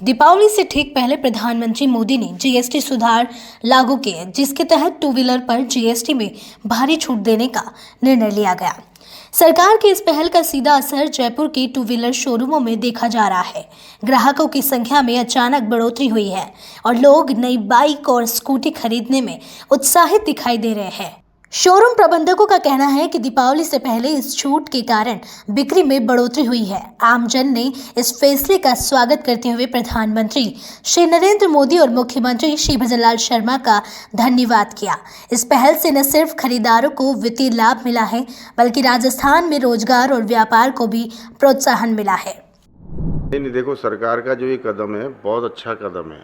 दीपावली से ठीक पहले प्रधानमंत्री मोदी ने जीएसटी सुधार लागू किए, जिसके तहत टू व्हीलर पर जीएसटी में भारी छूट देने का निर्णय लिया गया। सरकार की इस पहल का सीधा असर जयपुर के टू व्हीलर शोरूमों में देखा जा रहा है। ग्राहकों की संख्या में अचानक बढ़ोतरी हुई है और लोग नई बाइक और स्कूटी खरीदने में उत्साहित दिखाई दे रहे हैं। शोरूम प्रबंधकों का कहना है कि दीपावली से पहले इस छूट के कारण बिक्री में बढ़ोतरी हुई है। आमजन ने इस फैसले का स्वागत करते हुए प्रधानमंत्री श्री नरेंद्र मोदी और मुख्यमंत्री श्री भजनलाल शर्मा का धन्यवाद किया। इस पहल से न सिर्फ खरीदारों को वित्तीय लाभ मिला है, बल्कि राजस्थान में रोजगार और व्यापार को भी प्रोत्साहन मिला है। नहीं, देखो, सरकार का जो ये कदम है बहुत अच्छा कदम है।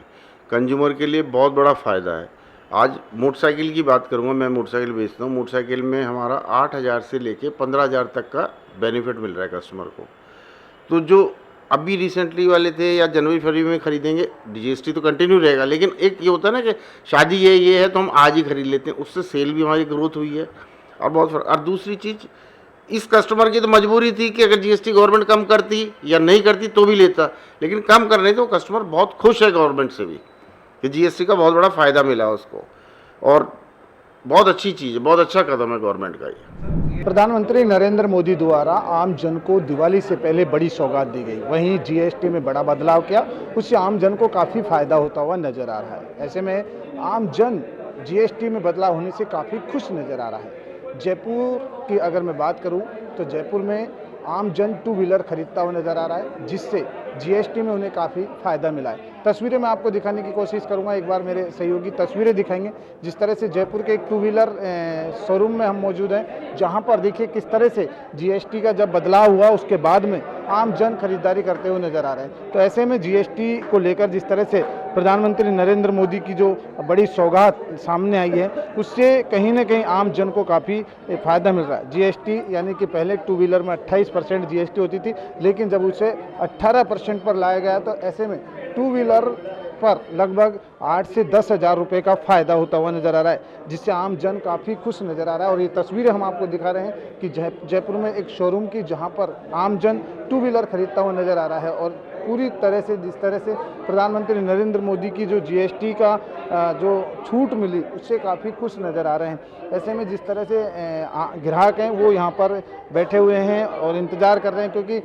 कंज्यूमर के लिए बहुत बड़ा फ़ायदा है। आज मोटरसाइकिल की बात करूंगा, मैं मोटरसाइकिल बेचता हूँ। मोटरसाइकिल में हमारा 8,000 से लेके 15,000 तक का बेनिफिट मिल रहा है कस्टमर को। तो जो अभी रिसेंटली वाले थे या जनवरी फरवरी में खरीदेंगे, जीएसटी तो कंटिन्यू रहेगा, लेकिन एक ये होता है ना कि शादी ये है तो हम आज ही खरीद लेते हैं, उससे सेल भी हमारी ग्रोथ हुई है और बहुत और दूसरी चीज़, इस कस्टमर की तो मजबूरी थी कि अगर जीएसटी गवर्नमेंट कम करती या नहीं करती तो भी लेता, लेकिन कम करने तो कस्टमर बहुत खुश है गवर्नमेंट से भी कि जीएसटी का बहुत बड़ा फ़ायदा मिला उसको, और बहुत अच्छी चीज़ है, बहुत अच्छा कदम है गवर्नमेंट का ये। प्रधानमंत्री नरेंद्र मोदी द्वारा आम जन को दिवाली से पहले बड़ी सौगात दी गई, वहीं जीएसटी में बड़ा बदलाव किया, उससे आम जन को काफ़ी फायदा होता हुआ नजर आ रहा है। ऐसे में आम जन जीएसटी में बदलाव होने से काफ़ी खुश नजर आ रहा है। जयपुर की अगर मैं बात करूं तो जयपुर में आम जन टू व्हीलर खरीदता हुआ नजर आ रहा है, जिससे जीएसटी में उन्हें काफ़ी फ़ायदा मिला है। तस्वीरें मैं आपको दिखाने की कोशिश करूंगा, एक बार मेरे सहयोगी तस्वीरें दिखाएंगे। जिस तरह से जयपुर के एक टू व्हीलर शोरूम में हम मौजूद हैं, जहां पर देखिए किस तरह से जीएसटी का जब बदलाव हुआ उसके बाद में आम जन खरीदारी करते हुए नजर आ रहे हैं। तो ऐसे में जीएसटी को लेकर जिस तरह से प्रधानमंत्री नरेंद्र मोदी की जो बड़ी सौगात सामने आई है, उससे कहीं ना कहीं आम जन को काफ़ी फ़ायदा मिल रहा है। जीएसटी यानी कि पहले टू व्हीलर में 28% जीएसटी होती थी, लेकिन जब उसे 18% पर लाया गया तो ऐसे में टू व्हीलर पर लगभग 8 से 10 हज़ार रुपये का फ़ायदा होता हुआ नज़र आ रहा है, जिससे आम जन काफ़ी खुश नज़र आ रहा है। और ये तस्वीरें हम आपको दिखा रहे हैं कि जयपुर में एक शोरूम की, जहां पर आम जन टू व्हीलर खरीदता हुआ नज़र आ रहा है और पूरी तरह से जिस तरह से प्रधानमंत्री नरेंद्र मोदी की जो जीएसटी का जो छूट मिली उससे काफ़ी खुश नज़र आ रहे हैं। ऐसे में जिस तरह से ग्राहक हैं वो यहाँ पर बैठे हुए हैं और इंतज़ार कर रहे हैं, क्योंकि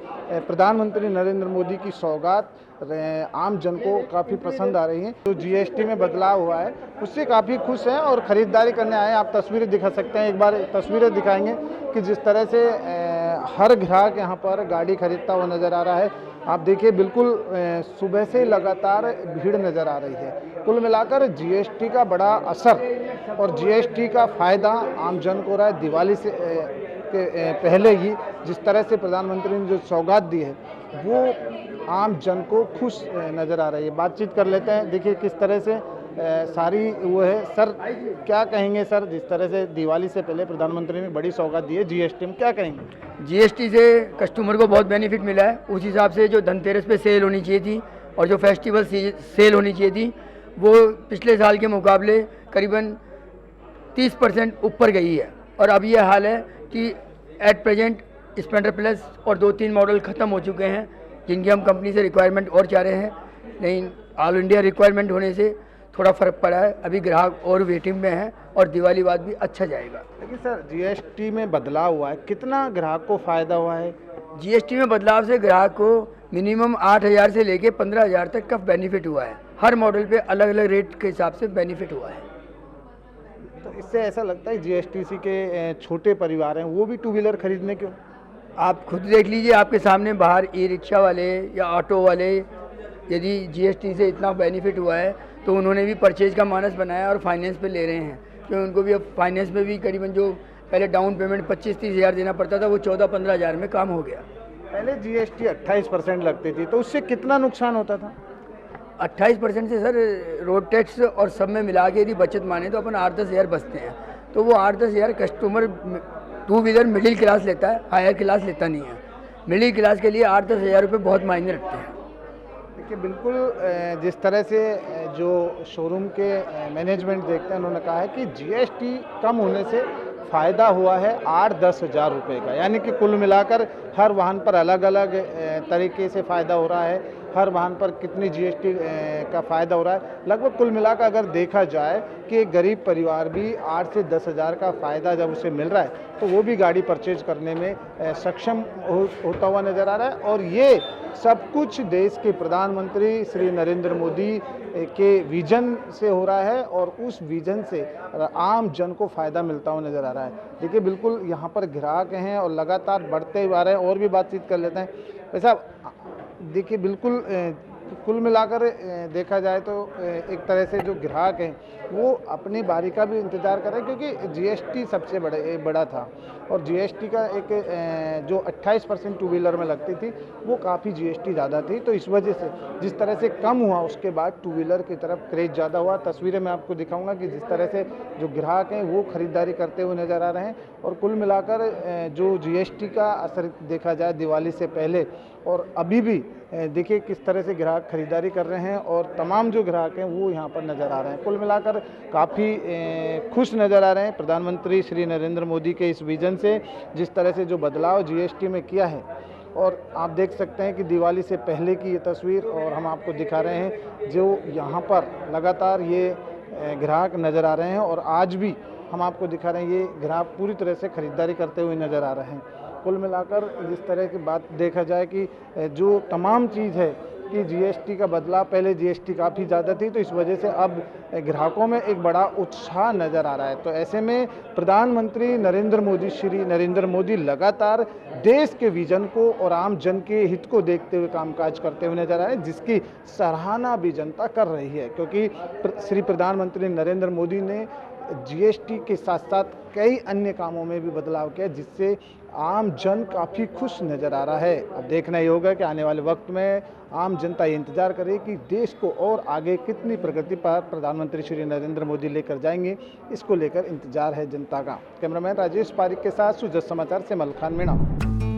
प्रधानमंत्री नरेंद्र मोदी की सौगात आम जन को काफ़ी पसंद आ रही है। जो जीएसटी में बदलाव हुआ है उससे काफ़ी खुश हैं और ख़रीदारी करने आए हैं। आप तस्वीरें दिखा सकते हैं, एक बार तस्वीरें दिखाएंगे कि जिस तरह से हर ग्राहक यहाँ पर गाड़ी खरीदता हुआ नज़र आ रहा है। आप देखिए बिल्कुल सुबह से लगातार भीड़ नज़र आ रही है। कुल मिलाकर जीएसटी का बड़ा असर और जीएसटी का फ़ायदा आम जन को रहा है। दिवाली से के पहले ही जिस तरह से प्रधानमंत्री ने जो सौगात दी है वो आम जन को खुश नज़र आ रही है। बातचीत कर लेते हैं, देखिए किस तरह से सारी वो है। सर, क्या कहेंगे सर, जिस तरह से दिवाली से पहले प्रधानमंत्री ने बड़ी सौगात दी है जीएसटी में, क्या कहेंगे? जीएसटी से कस्टमर को बहुत बेनिफिट मिला है। उस हिसाब से जो धनतेरस पे सेल होनी चाहिए थी और जो फेस्टिवल सेल होनी चाहिए थी वो पिछले साल के मुकाबले करीबन 30% ऊपर गई है। और अब ये हाल है कि एट प्रेजेंट स्प्लेंडर प्लस और 2-3 मॉडल ख़त्म हो चुके हैं, जिनकी हम कंपनी से रिक्वायरमेंट और चाह रहे हैं, लेकिन ऑल इंडिया रिक्वायरमेंट होने से थोड़ा फ़र्क पड़ा है। अभी ग्राहक और वेटिंग में है और दिवाली बाद भी अच्छा जाएगा। लेकिन सर, जीएसटी में बदलाव हुआ है, कितना ग्राहक को फ़ायदा हुआ है? जीएसटी में बदलाव से ग्राहक को मिनिमम 8,000 से लेके 15,000 तक का बेनिफिट हुआ है। हर मॉडल पे अलग अलग रेट के हिसाब से बेनिफिट हुआ है। तो इससे ऐसा लगता है जीएसटीसी के छोटे परिवार हैं वो भी टू व्हीलर खरीदने क्यों? आप खुद देख लीजिए, आपके सामने बाहर ई रिक्शा वाले या ऑटो वाले, यदि जीएसटी से इतना बेनिफिट हुआ है तो उन्होंने भी परचेज का मानस बनाया और फाइनेंस पे ले रहे हैं, क्योंकि उनको भी अब फाइनेंस में भी करीबन जो पहले डाउन पेमेंट 25-30 हज़ार देना पड़ता था वो 14-15 हज़ार में काम हो गया। पहले जीएसटी 28% लगती थी, तो उससे कितना नुकसान होता था? 28% से सर रोड टैक्स और सब में मिला के यदि बचत माने तो अपन 8-10 हज़ार बचते हैं। तो वो 8-10 हज़ार customer two wheeler middle class लेता है, हायर क्लास लेता नहीं है। मिडिल क्लास के लिए 8-10 हज़ार रुपये बहुत मायने रखते हैं। देखिए बिल्कुल जिस तरह से जो शोरूम के मैनेजमेंट देखते हैं, उन्होंने कहा है कि जीएसटी कम होने से फ़ायदा हुआ है 8-10 हज़ार रुपये का, यानी कि कुल मिलाकर हर वाहन पर अलग अलग तरीके से फ़ायदा हो रहा है। हर वाहन पर कितनी जीएसटी का फ़ायदा हो रहा है। लगभग कुल मिलाकर अगर देखा जाए कि एक गरीब परिवार भी 8 से 10 हज़ार का फ़ायदा जब उसे मिल रहा है तो वो भी गाड़ी परचेज करने में सक्षम होता हुआ नज़र आ रहा है। और ये सब कुछ देश के प्रधानमंत्री श्री नरेंद्र मोदी के विजन से हो रहा है और उस विजन से आम जन को फ़ायदा मिलता हुआ नज़र आ रहा है। देखिए बिल्कुल यहाँ पर ग्राहक हैं और लगातार बढ़ते हुए आ रहे हैं। और भी बातचीत कर लेते हैं। भाई साहब देखिए बिल्कुल कुल मिलाकर देखा जाए तो एक तरह से जो ग्राहक हैं वो अपनी बारी का भी इंतज़ार कर रहे हैं, क्योंकि जीएसटी सबसे बड़ा था और जीएसटी का एक जो 28% टू व्हीलर में लगती थी वो काफ़ी जीएसटी ज़्यादा थी। तो इस वजह से जिस तरह से कम हुआ उसके बाद टू व्हीलर की तरफ क्रेज ज़्यादा हुआ। तस्वीरें मैं आपको दिखाऊंगा कि जिस तरह से जो ग्राहक हैं वो ख़रीदारी करते हुए नज़र आ रहे हैं। और कुल मिलाकर जो जीएसटी का असर देखा जाए दिवाली से पहले और अभी भी देखिए किस तरह से ग्राहक खरीदारी कर रहे हैं और तमाम जो ग्राहक हैं वो यहाँ पर नज़र आ रहे हैं। कुल मिलाकर काफ़ी खुश नज़र आ रहे हैं प्रधानमंत्री श्री नरेंद्र मोदी के इस विजन से, जिस तरह से जो बदलाव जीएसटी में किया है। और आप देख सकते हैं कि दिवाली से पहले की ये तस्वीर और हम आपको दिखा रहे हैं जो यहाँ पर लगातार ये ग्राहक नज़र आ रहे हैं और आज भी हम आपको दिखा रहे हैं ये ग्राहक पूरी तरह से खरीदारी करते हुए नज़र आ रहे हैं। कुल मिलाकर जिस तरह की बात देखा जाए कि जो तमाम चीज़ है कि जीएसटी का बदलाव, पहले जीएसटी काफ़ी ज़्यादा थी तो इस वजह से अब ग्राहकों में एक बड़ा उत्साह नज़र आ रहा है। तो ऐसे में प्रधानमंत्री श्री नरेंद्र मोदी लगातार देश के विजन को और आम जन के हित को देखते हुए कामकाज करते हुए नजर आ रहे हैं, जिसकी सराहना भी जनता कर रही है। क्योंकि श्री प्रधानमंत्री नरेंद्र मोदी ने जीएसटी के साथ साथ कई अन्य कामों में भी बदलाव किया, जिससे आम जन काफ़ी खुश नज़र आ रहा है। अब देखना ही होगा कि आने वाले वक्त में आम जनता ये इंतज़ार करे कि देश को और आगे कितनी प्रगति पर प्रधानमंत्री श्री नरेंद्र मोदी लेकर जाएंगे। इसको लेकर इंतज़ार है जनता का। कैमरामैन राजेश पारिक के साथ सुजस समाचार से मलखान मीणा।